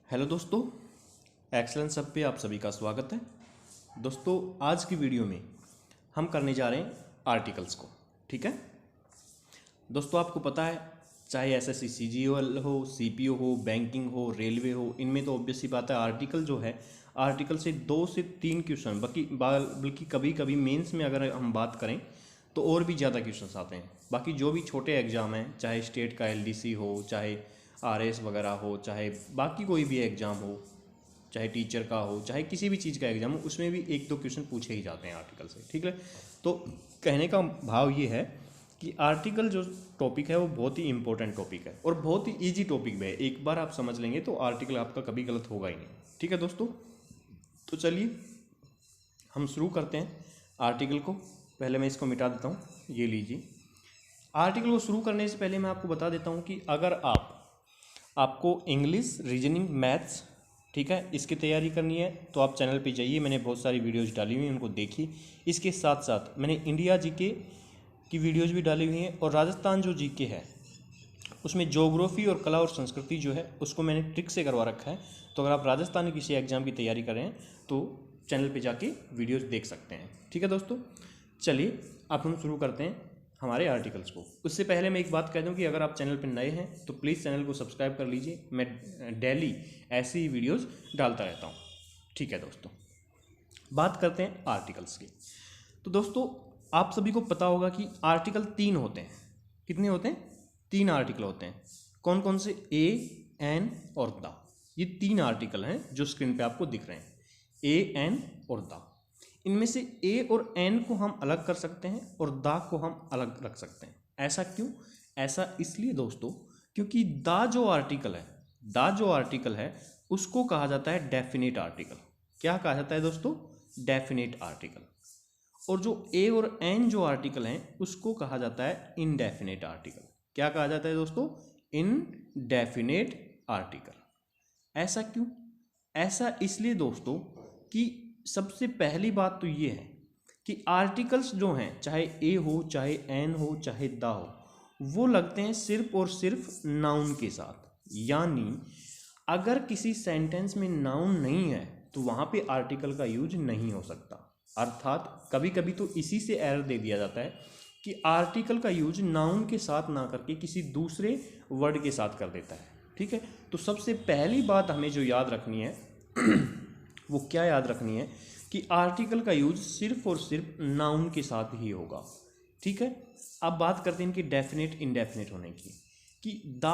Hello दोस्तों, excellence सब पे आप सभी का स्वागत है। दोस्तों, आज की वीडियो में हम करने जा रहे हैं आर्टिकल्स को। ठीक है दोस्तों, आपको पता है चाहे एसएससी सीजीएल हो, सीपीओ हो, बैंकिंग हो, रेलवे हो, इनमें तो ऑब्वियस सी बात है आर्टिकल जो है, आर्टिकल से 2 से 3 क्वेश्चन बल्कि कभी कभी मेंस में अगर हम बात करें तो और भी ज़्यादा क्वेश्चंस आते हैं। बाकी जो भी छोटे एग्ज़ाम हैं, चाहे स्टेट का एलडीसी हो, चाहे आरएस वगैरह हो, चाहे बाकी कोई भी एग्ज़ाम हो, चाहे टीचर का हो, चाहे किसी भी चीज़ का एग्ज़ाम हो, उसमें भी 1-2 क्वेश्चन पूछे ही जाते हैं आर्टिकल से। ठीक है, तो कहने का भाव ये है कि आर्टिकल जो टॉपिक है वो बहुत ही इंपॉर्टेंट टॉपिक है और बहुत ही ईजी टॉपिक भी है। एक बार आप समझ लेंगे तो आर्टिकल आपका कभी गलत होगा ही नहीं। ठीक है दोस्तों, तो चलिए हम शुरू करते हैं आर्टिकल को। पहले मैं इसको मिटा देता हूँ, ये लीजिए। आर्टिकल को शुरू करने से पहले मैं आपको बता देता हूँ कि अगर आपको इंग्लिश, रीजनिंग, मैथ्स, ठीक है, इसकी तैयारी करनी है तो आप चैनल पे जाइए। मैंने बहुत सारी वीडियोज़ डाली हुई हैं, उनको देखिए। इसके साथ साथ मैंने इंडिया जीके की वीडियोज़ भी डाली हुई हैं और राजस्थान जो जीके है उसमें ज्योग्राफी और कला और संस्कृति जो है उसको मैंने ट्रिक से करवा रखा है। तो अगर आप राजस्थान की किसी एग्ज़ाम की तैयारी कर रहे हैं तो चैनल पे जाके वीडियोज़ देख सकते हैं। ठीक है दोस्तों, चलिए अब हम शुरू करते हैं हमारे आर्टिकल्स को। उससे पहले मैं एक बात कह दूं कि अगर आप चैनल पर नए हैं तो प्लीज़ चैनल को सब्सक्राइब कर लीजिए। मैं डेली ऐसी ही वीडियोज़ डालता रहता हूँ। ठीक है दोस्तों, बात करते हैं आर्टिकल्स की। तो दोस्तों, आप सभी को पता होगा कि आर्टिकल 3 होते हैं। कितने होते हैं? 3 आर्टिकल होते हैं। कौन कौन से? ए, एन और द। ये 3 आर्टिकल हैं जो स्क्रीन पे आपको दिख रहे हैं, ए, एन और द। इनमें से ए और एन को हम अलग कर सकते हैं और द को हम अलग रख सकते हैं। ऐसा क्यों? ऐसा इसलिए दोस्तों क्योंकि द जो आर्टिकल है उसको कहा जाता है डेफिनेट आर्टिकल। क्या कहा जाता है दोस्तों? Definite article. और जो ए और एन जो आर्टिकल हैं उसको कहा जाता है इनडेफिनेट आर्टिकल। क्या कहा जाता है दोस्तों? Indefinite article. ऐसा क्यों? ऐसा इसलिए दोस्तों कि सबसे पहली बात तो ये है कि आर्टिकल्स जो हैं, चाहे ए हो, चाहे एन हो, चाहे द हो, वो लगते हैं सिर्फ और सिर्फ नाउन के साथ। यानी अगर किसी सेंटेंस में नाउन नहीं है तो वहाँ पे आर्टिकल का यूज नहीं हो सकता। अर्थात कभी कभी तो इसी से एरर दे दिया जाता है कि आर्टिकल का यूज नाउन के साथ ना करके किसी दूसरे वर्ड के साथ कर देता है। ठीक है, तो सबसे पहली बात हमें जो याद रखनी है वो क्या याद रखनी है कि आर्टिकल का यूज सिर्फ और सिर्फ नाउन के साथ ही होगा। ठीक है, अब बात करते हैं इनकी डेफिनेट इंडेफिनेट होने की। कि द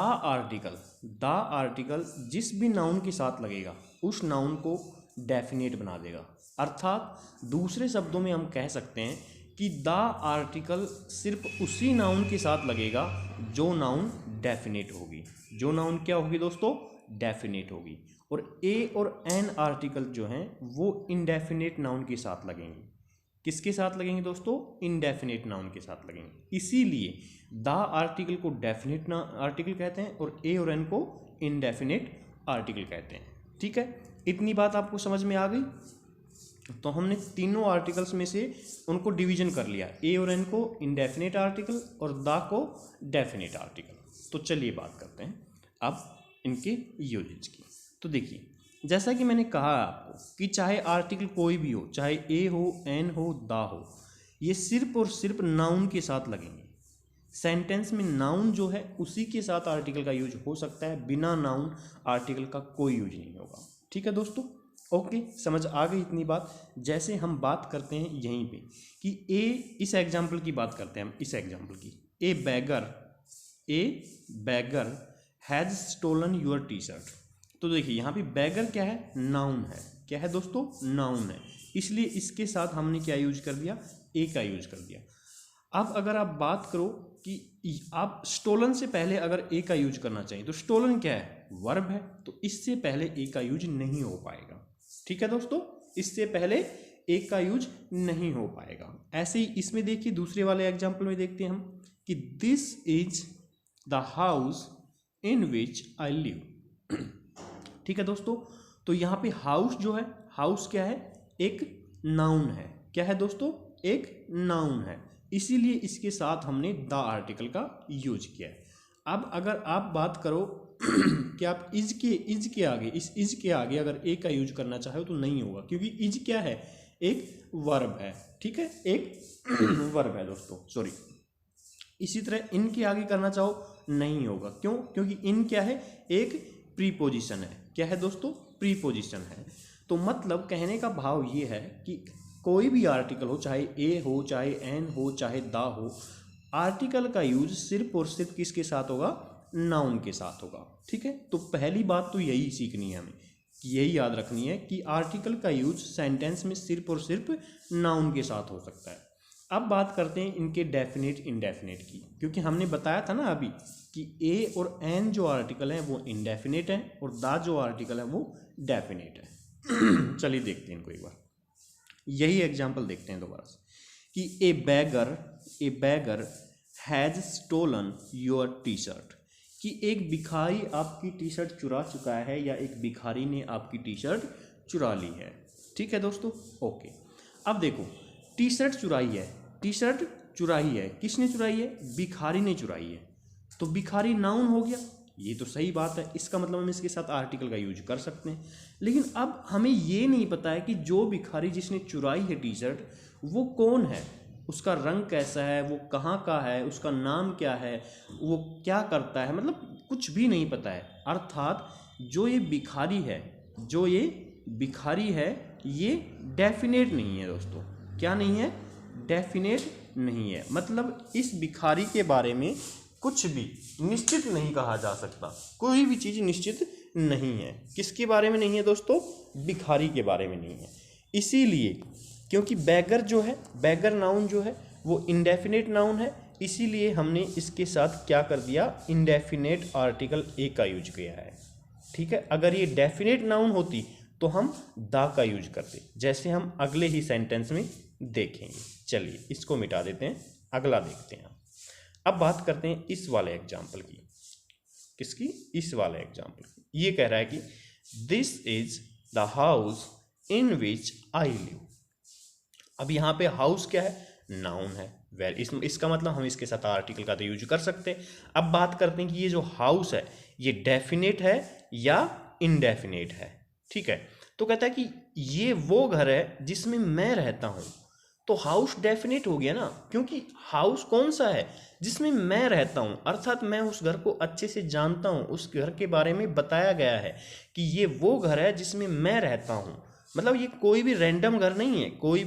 आर्टिकल जिस भी नाउन के साथ लगेगा उस नाउन को डेफिनेट बना देगा। अर्थात दूसरे शब्दों में हम कह सकते हैं कि द आर्टिकल सिर्फ उसी नाउन के साथ लगेगा जो नाउन डेफिनेट होगी। जो नाउन क्या होगी दोस्तों? डेफिनेट होगी। और ए और एन आर्टिकल जो हैं वो इनडेफिनेट नाउन के साथ लगेंगे। किसके साथ लगेंगे दोस्तों? इनडेफिनेट नाउन के साथ लगेंगे। इसीलिए द आर्टिकल को डेफिनेट आर्टिकल कहते हैं और ए और एन को इनडेफिनेट आर्टिकल कहते हैं। ठीक है, इतनी बात आपको समझ में आ गई? तो हमने तीनों आर्टिकल्स में से उनको डिवीजन कर लिया, ए और एन को इनडेफिनेट आर्टिकल और द को डेफिनेट आर्टिकल। तो चलिए बात करते हैं अब इनके यूजेज की। तो देखिए, जैसा कि मैंने कहा आपको कि चाहे आर्टिकल कोई भी हो, चाहे ए हो, एन हो, द हो, ये सिर्फ और सिर्फ नाउन के साथ लगेंगे। सेंटेंस में नाउन जो है उसी के साथ आर्टिकल का यूज हो सकता है, बिना नाउन आर्टिकल का कोई यूज नहीं होगा। ठीक है दोस्तों, ओके, समझ आ गई इतनी बात। जैसे हम बात करते हैं यहीं पे कि ए, इस एग्जाम्पल की बात करते हैं हम, इस एग्जाम्पल की। A beggar has stolen your T shirt. तो देखिए यहाँ पे बैगर क्या है? नाउन है। क्या है दोस्तों? नाउन है। इसलिए इसके साथ हमने क्या यूज कर दिया? ए का यूज कर दिया। अब अगर आप बात करो कि आप स्टोलन से पहले अगर ए का यूज करना चाहिए तो स्टोलन क्या है? वर्ब है, तो इससे पहले ए का यूज नहीं हो पाएगा। ठीक है दोस्तों, इससे पहले ए का यूज नहीं हो पाएगा। ऐसे ही इसमें देखिए, दूसरे वाले एग्जाम्पल में देखते हैं हम कि this is the house in which I live. ठीक है दोस्तों, तो यहाँ पे हाउस जो है, हाउस क्या है? एक नाउन है। क्या है दोस्तों? एक नाउन है। इसीलिए इसके साथ हमने द आर्टिकल का यूज किया है। अब अगर आप बात करो कि आप इज के आगे, इस इज के आगे अगर ए का यूज करना चाहो तो नहीं होगा, क्योंकि इज क्या है, एक वर्ब है, ठीक है, एक वर्ब है दोस्तों, सॉरी। इसी तरह इन के आगे करना चाहो नहीं होगा, क्यों, क्योंकि इन क्या है, एक प्रीपोजिशन है। क्या है दोस्तों, प्रीपोजिशन है। तो मतलब कहने का भाव ये है कि कोई भी आर्टिकल हो, चाहे ए हो, चाहे एन हो, चाहे दा हो, आर्टिकल का यूज सिर्फ और सिर्फ किसके साथ होगा, नाउन के साथ होगा, ठीक है। तो पहली बात तो यही सीखनी है हमें, यही याद रखनी है कि आर्टिकल का यूज सेंटेंस में सिर्फ और सिर्फ नाउन के साथ हो सकता है। अब बात करते हैं इनके डेफिनेट इंडेफिनेट की, क्योंकि हमने बताया था ना अभी कि ए और एन जो आर्टिकल है वो इंडेफिनेट है और दा जो आर्टिकल है वो डेफिनेट है। चलिए देखते हैं इनको एक बार, यही एग्जाम्पल देखते हैं दोबारा से कि a beggar has stolen your T shirt, कि एक भिखारी आपकी टी शर्ट चुरा चुका है या एक भिखारी ने आपकी टी शर्ट चुरा ली है, ठीक है दोस्तों, ओके। अब देखो, टी शर्ट चुराई है, टी शर्ट चुराई है, किसने चुराई है, भिखारी ने चुराई है, तो भिखारी नाउन हो गया, ये तो सही बात है, इसका मतलब हम इसके साथ आर्टिकल का यूज कर सकते हैं। लेकिन अब हमें ये नहीं पता है कि जो भिखारी जिसने चुराई है टी शर्ट वो कौन है, उसका रंग कैसा है, वो कहाँ का है, उसका नाम क्या है, वो क्या करता है, मतलब कुछ भी नहीं पता है। अर्थात जो ये भिखारी है ये डेफिनेट नहीं है दोस्तों, क्या नहीं है, डेफिनेट नहीं है। मतलब इस भिखारी के बारे में कुछ भी निश्चित नहीं कहा जा सकता, कोई भी चीज़ निश्चित नहीं है। किसके बारे में नहीं है दोस्तों, भिखारी के बारे में नहीं है। इसीलिए क्योंकि बैगर जो है, बैगर नाउन जो है वो इंडेफिनेट नाउन है, इसीलिए हमने इसके साथ क्या कर दिया, इंडेफिनेट आर्टिकल ए का यूज किया है, ठीक है। अगर ये डेफिनेट नाउन होती तो हम दा का यूज करते, जैसे हम अगले ही सेंटेंस में देखेंगे। चलिए इसको मिटा देते हैं, अगला देखते हैं। अब बात करते हैं इस वाले एग्जाम्पल की, किसकी, इस वाले एग्जाम्पल की। ये कह रहा है कि this is the house in which I live. अब यहाँ पे हाउस क्या है, नाउन है, इसका मतलब हम इसके साथ आर्टिकल का तो यूज कर सकते हैं। अब बात करते हैं कि ये जो हाउस है ये डेफिनेट है या इनडेफिनेट है, ठीक है। तो कहता है कि ये वो घर है जिसमें मैं रहता हूँ, तो हाउस डेफिनेट हो गया ना, क्योंकि हाउस कौन सा है, जिसमें मैं रहता हूँ, अर्थात मैं उस घर को अच्छे से जानता हूँ, उस घर के बारे में बताया गया है कि ये वो घर है जिसमें मैं रहता हूँ। मतलब ये कोई भी रैंडम घर नहीं है, कोई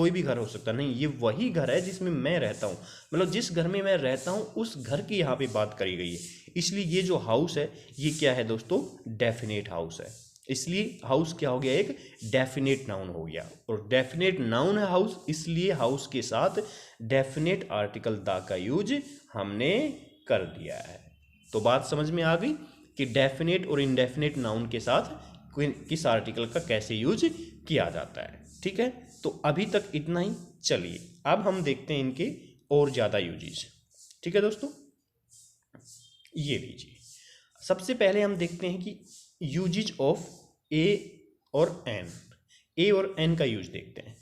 भी घर हो सकता नहीं, ये वही घर है जिसमें मैं रहता हूँ। मतलब जिस घर में मैं रहता हूँ उस घर की यहाँ पे बात करी गई है, इसलिए ये जो हाउस है ये क्या है दोस्तों, डेफिनेट हाउस है। इसलिए हाउस क्या हो गया, एक डेफिनेट नाउन हो गया, और डेफिनेट नाउन है हाउस, इसलिए हाउस के साथ डेफिनेट आर्टिकल दा का यूज हमने कर दिया है। तो बात समझ में आ गई कि डेफिनेट और इनडेफिनेट नाउन के साथ किस आर्टिकल का कैसे यूज किया जाता है, ठीक है। तो अभी तक इतना ही। चलिए अब हम देखते हैं इनके और ज़्यादा यूजेज, ठीक है दोस्तों। ये लीजिए, सबसे पहले हम देखते हैं कि यूजेज ऑफ ए और एन का यूज देखते हैं।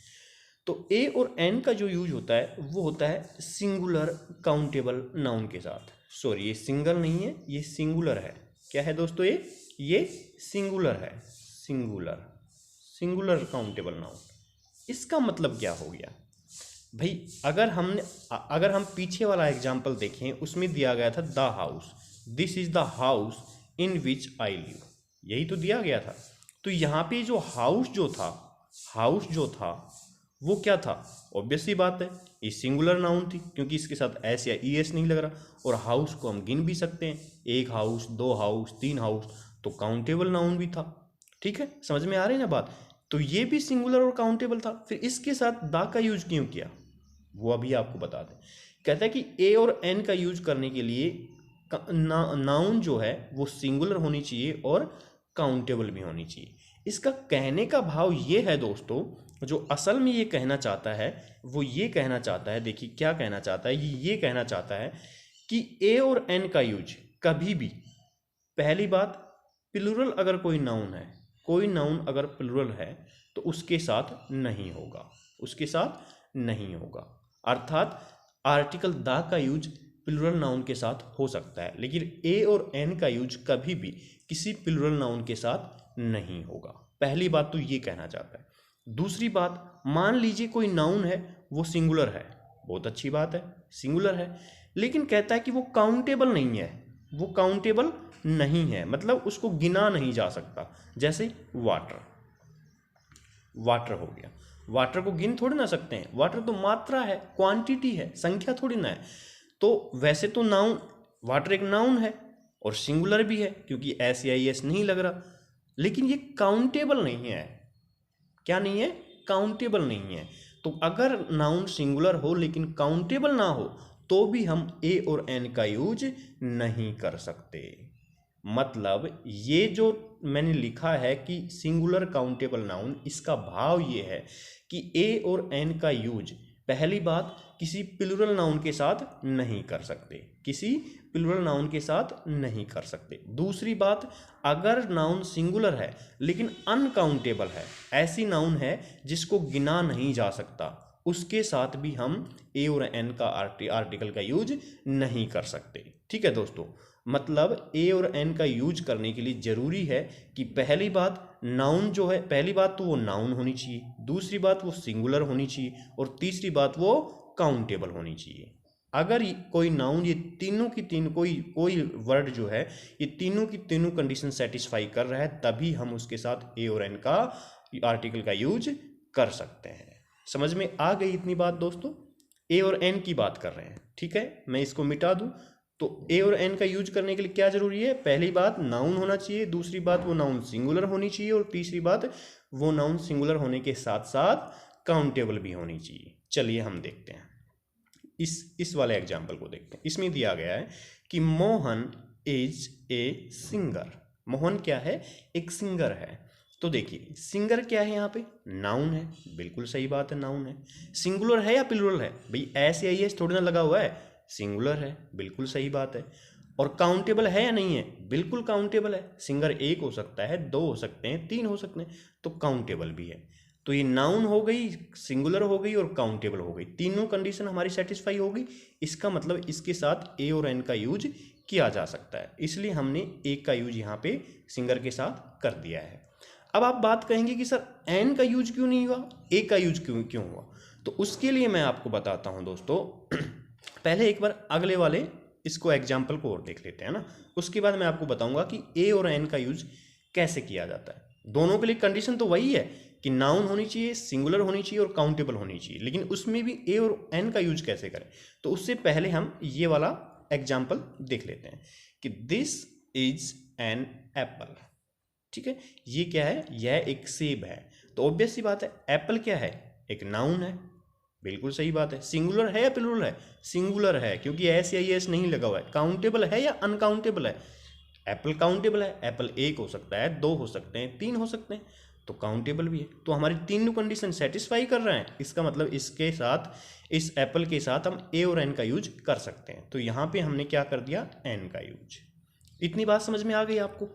तो ए और एन का जो यूज होता है वो होता है सिंगुलर काउंटेबल नाउन के साथ। सॉरी, ये सिंगल नहीं है, ये सिंगुलर है। क्या है दोस्तों, ये सिंगुलर है, सिंगुलर काउंटेबल नाउन। इसका मतलब क्या हो गया भाई, अगर हम पीछे वाला एग्जाम्पल देखें, उसमें दिया गया था the house, this is the house in which I live, यही तो दिया गया था। तो यहाँ पे जो हाउस जो था वो क्या था, ऑब्वियस सी बात है ये सिंगुलर नाउन थी, क्योंकि इसके साथ एस या ई एस नहीं लग रहा। और हाउस को हम गिन भी सकते हैं, एक हाउस, दो हाउस, तीन हाउस, तो काउंटेबल नाउन भी था, ठीक है। समझ में आ रही है ना बात। तो ये भी सिंगुलर और काउंटेबल था, फिर इसके साथ दा का यूज क्यों किया वो अभी आपको बता दें। कहता है कि ए और एन का यूज करने के लिए नाउन जो है वो सिंगुलर होनी चाहिए और काउंटेबल भी होनी चाहिए। इसका कहने का भाव ये है दोस्तों, जो असल में ये कहना चाहता है वो ये कहना चाहता है, देखिए क्या कहना चाहता है, ये कहना चाहता है कि ए और एन का यूज कभी भी, पहली बात, प्लूरल अगर कोई नाउन है, कोई नाउन अगर प्लूरल है तो उसके साथ नहीं होगा, अर्थात आर्टिकल दा का यूज प्लूरल नाउन के साथ हो सकता है, लेकिन ए और एन का यूज कभी भी किसी प्लूरल नाउन के साथ नहीं होगा। पहली बात तो ये कहना चाहता है। दूसरी बात, मान लीजिए कोई नाउन है वो सिंगुलर है, बहुत अच्छी बात है, सिंगुलर है, लेकिन कहता है कि वो काउंटेबल नहीं है, वो काउंटेबल नहीं है, मतलब उसको गिना नहीं जा सकता। जैसे वाटर, वाटर हो गया, वाटर को गिन थोड़ी ना सकते हैं, वाटर तो मात्रा है, क्वांटिटी है, संख्या थोड़ी ना है। तो वैसे तो नाउन, वाटर एक नाउन है और सिंगुलर भी है क्योंकि एस या एस नहीं लग रहा, लेकिन ये काउंटेबल नहीं है। क्या नहीं है? काउंटेबल नहीं है। तो अगर नाउन सिंगुलर हो लेकिन काउंटेबल ना हो तो भी हम ए और एन का यूज नहीं कर सकते। मतलब ये जो मैंने लिखा है कि सिंगुलर काउंटेबल नाउन, इसका भाव ये है कि ए और एन का यूज पहली बात किसी प्लूरल नाउन के साथ नहीं कर सकते, किसी प्लूरल नाउन के साथ नहीं कर सकते। दूसरी बात, अगर नाउन सिंगुलर है लेकिन अनकाउंटेबल है, ऐसी नाउन है जिसको गिना नहीं जा सकता, उसके साथ भी हम ए और एन का आर्टिकल का यूज नहीं कर सकते। ठीक है दोस्तों, मतलब ए और एन का यूज करने के लिए जरूरी है कि पहली बात नाउन जो है, पहली बात तो वो नाउन होनी चाहिए, दूसरी बात वो सिंगुलर होनी चाहिए और तीसरी बात वो काउंटेबल होनी चाहिए। अगर कोई नाउन ये तीनों की तीन कोई वर्ड जो है ये तीनों की तीनों कंडीशन सेटिस्फाई कर रहा है, तभी हम उसके साथ ए और एन का आर्टिकल का यूज कर सकते हैं। समझ में आ गई इतनी बात दोस्तों? ए और एन की बात कर रहे हैं, ठीक है। मैं इसको मिटा दूं तो ए और एन का यूज करने के लिए क्या जरूरी है? पहली बात नाउन होना चाहिए, दूसरी बात वो नाउन सिंगुलर होनी चाहिए और तीसरी बात वो नाउन सिंगुलर होने के साथ साथ काउंटेबल भी होनी चाहिए। चलिए हम देखते हैं, इस वाले एग्जाम्पल को देखते हैं। इसमें दिया गया है कि Mohan is a singer. Mohan क्या है? एक सिंगर है। तो देखिए सिंगर क्या है यहाँ पे? नाउन है, बिल्कुल सही बात है, नाउन है। सिंगुलर है या प्लूरल है? भाई एस या एस थोड़ी ना लगा हुआ है, सिंगुलर है, बिल्कुल सही बात है। और काउंटेबल है या नहीं है? बिल्कुल काउंटेबल है। सिंगर एक हो सकता है, दो हो सकते हैं, तीन हो सकते हैं, तो काउंटेबल भी है। तो ये नाउन हो गई, सिंगुलर हो गई और काउंटेबल हो गई, तीनों कंडीशन हमारी सेटिस्फाई हो गई। इसका मतलब इसके साथ ए और एन का यूज किया जा सकता है, इसलिए हमने ए का यूज यहाँ पे सिंगर के साथ कर दिया है। अब आप बात कहेंगे कि सर एन का यूज क्यों नहीं हुआ, ए का यूज क्यों हुआ? तो उसके लिए मैं आपको बताता हूं दोस्तों। पहले एक बार अगले वाले इसको एग्जाम्पल को और देख लेते हैं ना, उसके बाद मैं आपको बताऊंगा कि ए और एन का यूज कैसे किया जाता है। दोनों के लिए कंडीशन तो वही है कि नाउन होनी चाहिए, सिंगुलर होनी चाहिए और काउंटेबल होनी चाहिए, लेकिन उसमें भी ए और एन का यूज कैसे करें। तो उससे पहले हम ये वाला एग्जाम्पल देख लेते हैं कि दिस इज एन एप्पल। ठीक है, ये क्या है? यह एक सेब है। तो ऑब्वियस सी बात है, एप्पल क्या है? एक नाउन है, बिल्कुल सही बात है। सिंगुलर है या प्लूरल है? सिंगुलर है, क्योंकि एस या एस नहीं लगा हुआ है। काउंटेबल है या अनकाउंटेबल है? एप्पल काउंटेबल है, एप्पल एक हो सकता है, दो हो सकते हैं, तीन हो सकते हैं, तो काउंटेबल भी है। तो हमारी तीनों कंडीशन सेटिस्फाई कर रहे हैं, इसका मतलब इसके साथ, इस एप्पल के साथ हम ए और एन का यूज कर सकते हैं। तो यहाँ पे हमने क्या कर दिया? एन का यूज। इतनी बात समझ में आ गई आपको?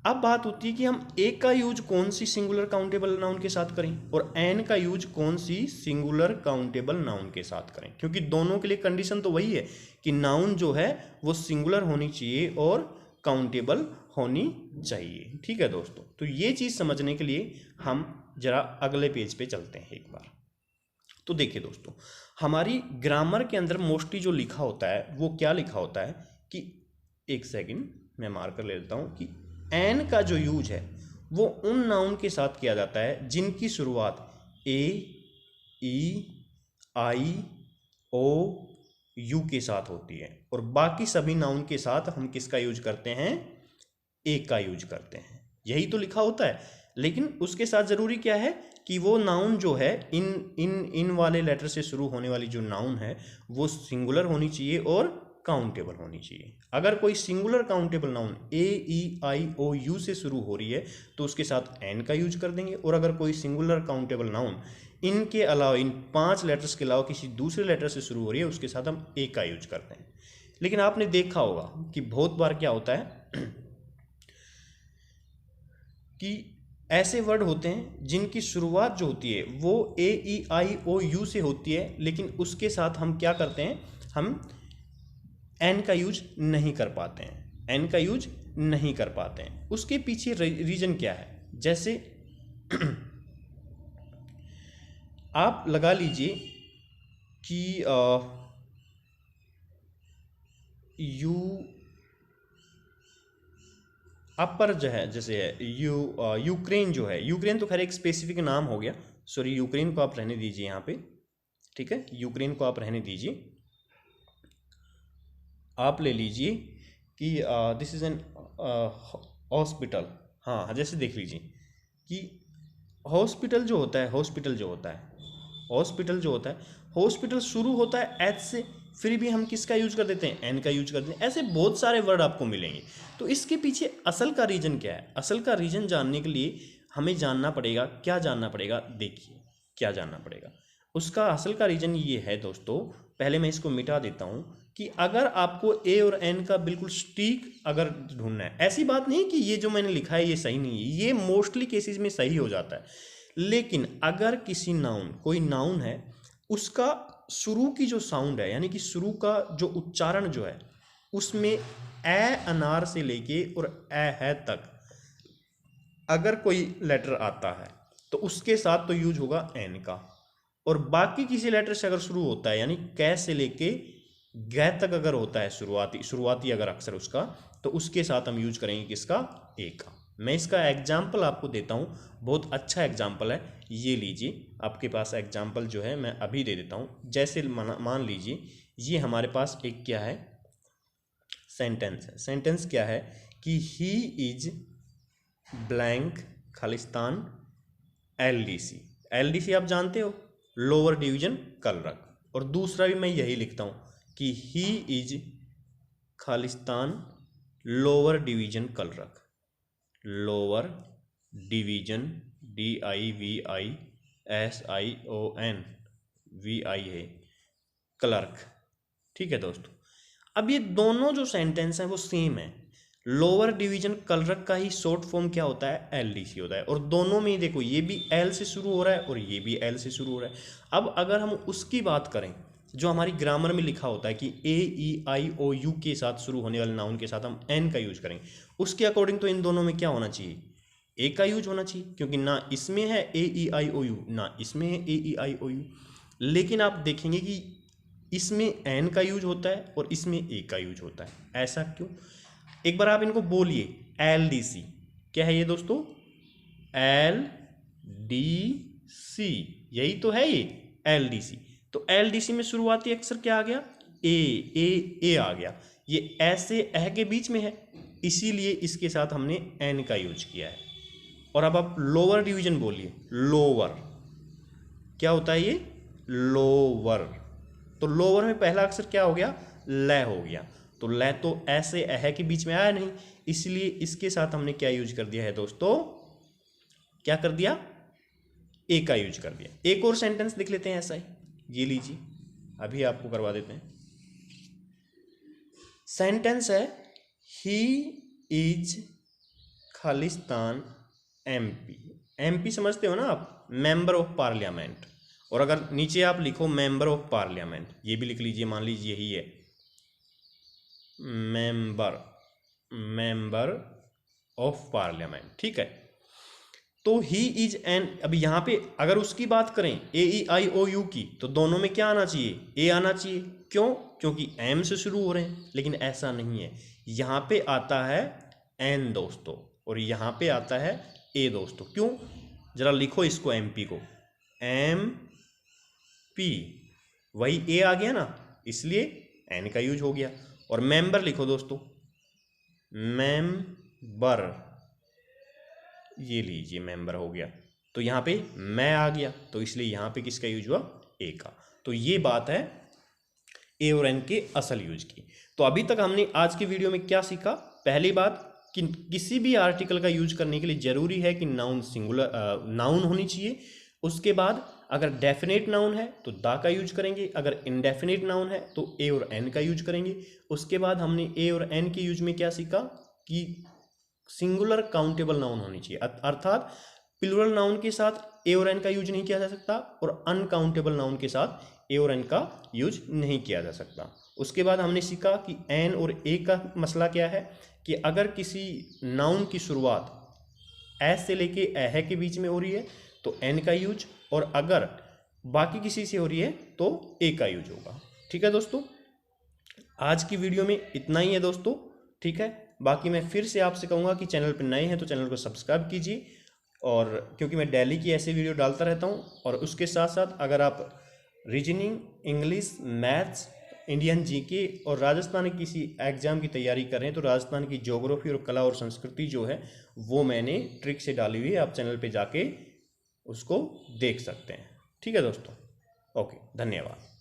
अब बात होती है कि हम ए का यूज कौन सी सिंगुलर काउंटेबल नाउन के साथ करें और एन का यूज कौन सी सिंगुलर काउंटेबल नाउन के साथ करें, क्योंकि दोनों के लिए कंडीशन तो वही है कि नाउन जो है वो सिंगुलर होनी चाहिए और काउंटेबल होनी चाहिए। ठीक है दोस्तों, तो ये चीज़ समझने के लिए हम जरा अगले पेज पे चलते हैं एक बार। तो देखिए दोस्तों, हमारी ग्रामर के अंदर मोस्टली जो लिखा होता है वो क्या लिखा होता है कि, एक सेकेंड मैं मार्कर ले लेता हूँ, कि एन का जो यूज है वो उन नाउन के साथ किया जाता है जिनकी शुरुआत ए, ई, आई, ओ, यू के साथ होती है, और बाकी सभी नाउन के साथ हम किसका यूज करते हैं? ए का यूज करते हैं। यही तो लिखा होता है, लेकिन उसके साथ जरूरी क्या है कि वो नाउन जो है इन वाले लेटर से शुरू होने वाली जो नाउन है वो सिंगुलर होनी चाहिए और काउंटेबल होनी चाहिए। अगर कोई singular countable noun A, E, I, O, U से शुरू हो रही है तो उसके साथ एन का यूज कर देंगे, और अगर कोई सिंगुलर काउंटेबल नाउन इनके अलावा, इन 5 लेटर्स के अलावा किसी दूसरे लेटर से शुरू हो रही है उसके साथ हम ए का यूज करते हैं। लेकिन आपने देखा होगा कि बहुत बार क्या होता है कि ऐसे वर्ड होते हैं जिनकी शुरुआत जो होती है वो ए, ई, आई, ओ, यू से होती है, लेकिन उसके साथ हम क्या करते हैं? हम एन का यूज नहीं कर पाते हैं, एन का यूज नहीं कर पाते हैं। उसके पीछे रीजन क्या है? जैसे आप लगा लीजिए कि यू अपर जो है, जैसे यूक्रेन जो है, यूक्रेन तो खैर एक स्पेसिफिक नाम हो गया, सॉरी यूक्रेन को आप रहने दीजिए यहाँ पे, ठीक है, यूक्रेन को आप रहने दीजिए। आप ले लीजिए कि दिस इज़ एन हॉस्पिटल। हाँ, जैसे देख लीजिए कि हॉस्पिटल जो होता है, हॉस्पिटल शुरू होता है एच से, फिर भी हम किसका यूज कर देते हैं? एन का यूज कर देते हैं। ऐसे बहुत सारे वर्ड आपको मिलेंगे। तो इसके पीछे असल का रीजन क्या है? असल का रीजन जानने के लिए हमें जानना पड़ेगा, क्या जानना पड़ेगा? देखिए क्या जानना पड़ेगा। उसका असल का रीजन ये है दोस्तों, पहले मैं इसको मिटा देता हूँ, कि अगर आपको ए और एन का बिल्कुल स्टीक अगर ढूंढना है, ऐसी बात नहीं कि ये जो मैंने लिखा है ये सही नहीं है, ये मोस्टली केसेस में सही हो जाता है। लेकिन अगर किसी नाउन, कोई नाउन है, उसका शुरू की जो साउंड है, यानी कि शुरू का जो उच्चारण जो है, उसमें ए अनार से लेके और ए है तक अगर कोई लेटर आता है तो उसके साथ तो यूज होगा एन का, और बाकी किसी लेटर से अगर शुरू होता है, यानी कै से लेके ग तक अगर होता है शुरुआती अगर अक्षर उसका, तो उसके साथ हम यूज करेंगे किसका? ए का। मैं इसका एग्जाम्पल आपको देता हूँ, बहुत अच्छा एग्जाम्पल है, ये लीजिए। आपके पास एग्जाम्पल जो है मैं अभी दे देता हूँ। जैसे मान लीजिए ये हमारे पास एक क्या है? सेंटेंस है। सेंटेंस क्या है कि he is blank Khalistan LDC. LDC आप जानते हो, लोअर डिवीजन कलरक। और दूसरा भी मैं यही लिखता हूँ कि he is Khalistan lower division clerk. Lower division DIVISION है, क्लर्क। ठीक है दोस्तों, अब ये दोनों जो सेंटेंस हैं वो सेम है। लोअर डिवीजन कलरक का ही शॉर्ट फॉर्म क्या होता है? LDC होता है। और दोनों में ही देखो, ये भी L से शुरू हो रहा है और ये भी L से शुरू हो रहा है। अब अगर हम उसकी बात करें जो हमारी ग्रामर में लिखा होता है कि AEIOU के साथ शुरू होने वाले नाउन के साथ हम N का यूज करेंगे, उसके अकॉर्डिंग तो इन दोनों में क्या होना चाहिए? ए का यूज होना चाहिए, क्योंकि ना इसमें है AEIOU ना इसमें है AEIOU। लेकिन आप देखेंगे कि इसमें एन का यूज होता है और इसमें ए का यूज होता है। ऐसा क्यों? एक बार आप इनको बोलिए। LDC क्या है ये दोस्तों? LDC, यही तो है ये LDC। तो LDC में शुरुआती अक्षर क्या आ गया? ए आ गया। ये ऐसे ए के बीच में है, इसीलिए इसके साथ हमने एन का यूज किया है। और अब आप लोअर डिवीजन बोलिए। लोअर क्या होता है ये? लोअर। तो लोअर में पहला अक्षर क्या हो गया? ल हो गया। तो ल तो ऐसे अह के बीच में आया नहीं, इसलिए इसके साथ हमने क्या यूज कर दिया है दोस्तों? क्या कर दिया? ए का यूज कर दिया। एक और सेंटेंस लिख लेते हैं ऐसा ही, ये लीजिए, अभी आपको करवा देते हैं। सेंटेंस है he is Khalistan MP। MP समझते हो ना आप? Member of parliament. और अगर नीचे आप लिखो मेंबर ऑफ पार्लियामेंट, ये भी लिख लीजिए, मान लीजिए यही है मेंबर ऑफ पार्लियामेंट। ठीक है, तो ही इज एन। अब यहां पे अगर उसकी बात करें AEIOU की, तो दोनों में क्या आना चाहिए? ए आना चाहिए। क्यों? क्योंकि एम से शुरू हो रहे हैं। लेकिन ऐसा नहीं है, यहां पे आता है एन दोस्तों, और यहां पे आता है ए दोस्तों। क्यों? जरा लिखो इसको, MP को, MP, वही ए आ गया ना, इसलिए एन का यूज हो गया। और मेंबर लिखो दोस्तों, मेंबर, ये लीजिए मेंबर हो गया। तो यहाँ पे मैं आ गया, तो इसलिए यहाँ पे किसका यूज हुआ? ए का। तो ये बात है ए और एन के असल यूज की। तो अभी तक हमने आज की वीडियो में क्या सीखा? पहली बात कि किसी भी आर्टिकल का यूज करने के लिए जरूरी है कि नाउन सिंगुलर नाउन होनी चाहिए। उसके बाद अगर डेफिनेट नाउन है तो दा का यूज करेंगे, अगर इनडेफिनेट नाउन है तो ए और एन का यूज करेंगे। उसके बाद हमने ए और एन के यूज में क्या सीखा कि सिंगुलर काउंटेबल नाउन होनी चाहिए, अर्थात प्लूरल नाउन के साथ ए और एन का यूज नहीं किया जा सकता और अनकाउंटेबल नाउन के साथ ए और एन का यूज नहीं किया जा सकता। उसके बाद हमने सीखा कि एन और ए का मसला क्या है, कि अगर किसी नाउन की शुरुआत एस से लेके है के बीच में हो रही है तो एन का यूज, और अगर बाकी किसी से हो रही है तो ए का यूज होगा। ठीक है दोस्तों, आज की वीडियो में इतना ही है दोस्तों। ठीक है, बाकी मैं फिर से आपसे कहूँगा कि चैनल पर नए हैं तो चैनल को सब्सक्राइब कीजिए, और क्योंकि मैं डेली की ऐसे वीडियो डालता रहता हूँ। और उसके साथ साथ अगर आप reasoning, English, maths, Indian GK और राजस्थान की किसी एग्जाम की तैयारी कर रहे हैं तो राजस्थान की ज्योग्राफी और कला और संस्कृति जो है वो मैंने ट्रिक से डाली हुई है, आप चैनल पे जाके उसको देख सकते हैं। ठीक है दोस्तों, ओके, धन्यवाद।